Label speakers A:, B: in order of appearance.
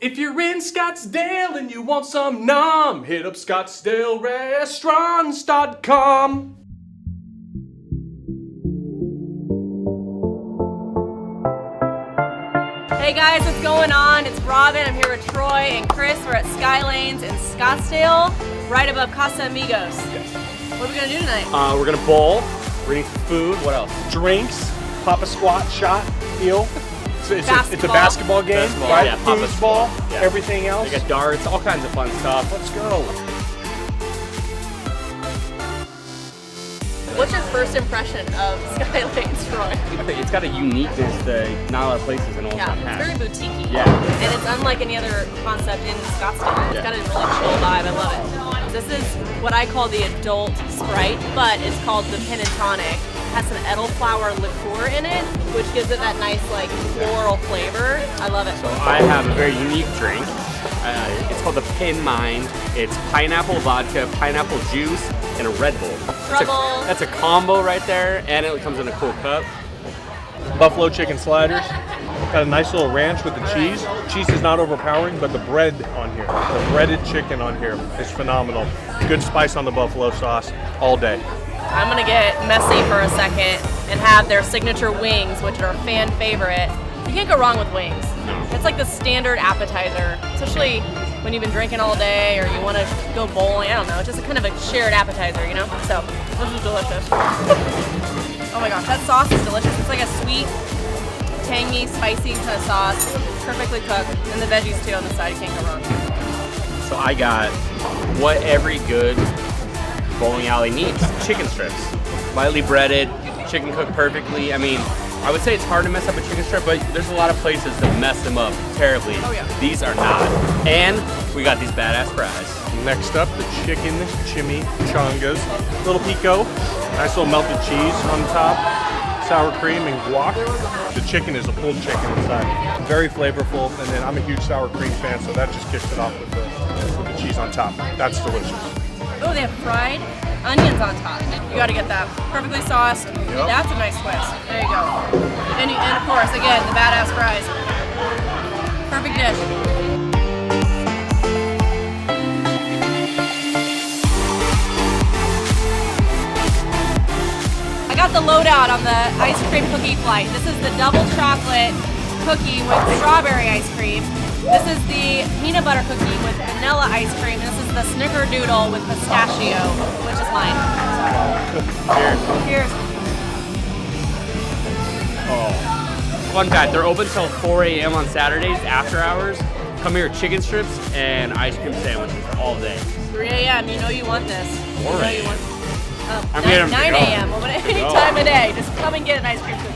A: If you're in Scottsdale and you want some nom, hit up ScottsdaleRestaurants.com.
B: Hey guys, what's going on? It's Robin. I'm here with Troy and Chris. We're at Skylanes in Scottsdale, right above Casa Amigos.
A: Yes.
B: What are we gonna do tonight?
A: We're gonna bowl. We're gonna eat some food. What else? Drinks. Pop a squat, shot, heel. It's a basketball game, right?
C: Yeah, pop a
A: Foosball,
C: yeah.
A: everything else.
C: They got darts, all kinds of fun stuff.
A: Let's go.
B: What's your first impression of Skylanes, Troy?
C: I think it's got a uniqueness that not a lot of places in Old Town
B: Yeah,
C: have.
B: it's very boutique-y.
C: Yeah.
B: And it's unlike any other concept in Scottsdale. It's got a really chill vibe. I love it. This is what I call the adult Sprite, but it's called the Tonic. It has some elderflower liqueur in it, which gives it that nice like floral flavor. I love it.
C: So I have a very unique drink. It's called the Pin Mind. It's pineapple vodka, pineapple juice, and a Red Bull.
B: Trouble.
C: That's a combo right there, and it comes in a cool cup.
A: Buffalo chicken sliders. Got a nice little ranch with the cheese. Cheese is not overpowering, but the bread on here, the breaded chicken on here is phenomenal. Good spice on the buffalo sauce all day.
B: I'm gonna get messy for a second and have their signature wings, which are a fan favorite. You can't go wrong with wings. It's like the standard appetizer, especially when you've been drinking all day or you want to go bowling. I don't know, it's just a kind of a shared appetizer, you know? So, this is delicious. Oh my gosh, that sauce is delicious. It's like a sweet, tangy, spicy kind of sauce, perfectly cooked, and the veggies too on the side. You can't go wrong.
C: So I got what every good bowling alley needs: chicken strips, lightly breaded, chicken cooked perfectly. I mean, I would say it's hard to mess up a chicken strip, but there's a lot of places that mess them up terribly.
B: Oh, yeah.
C: These are not. And we got these badass fries.
A: Next up, the chicken chimichanga, little pico, nice little melted cheese on top, sour cream and guac. The chicken is a pulled chicken inside. Very flavorful, and then I'm a huge sour cream fan, so that just kicks it off with the cheese on top. That's delicious.
B: Oh, they have fried onions on top. You gotta get that. Perfectly sauced.
A: Yep.
B: That's a nice twist. There you go. And of course, again, the badass fries. Perfect dish. I got the loadout on the ice cream cookie flight. This is the double chocolate cookie with strawberry ice cream. This is the peanut butter cookie with vanilla ice cream. This is the snickerdoodle with pistachio, which is mine.
C: Cheers.
B: Cheers.
C: Oh. Fun fact, they're open till 4 a.m. on Saturdays after hours. Come here, chicken strips and ice cream sandwiches all day.
B: 3 a.m. You know you want this. You know you want.
C: I'm getting
B: 9 a.m. Well, any time of day, just come and get an ice cream cookie.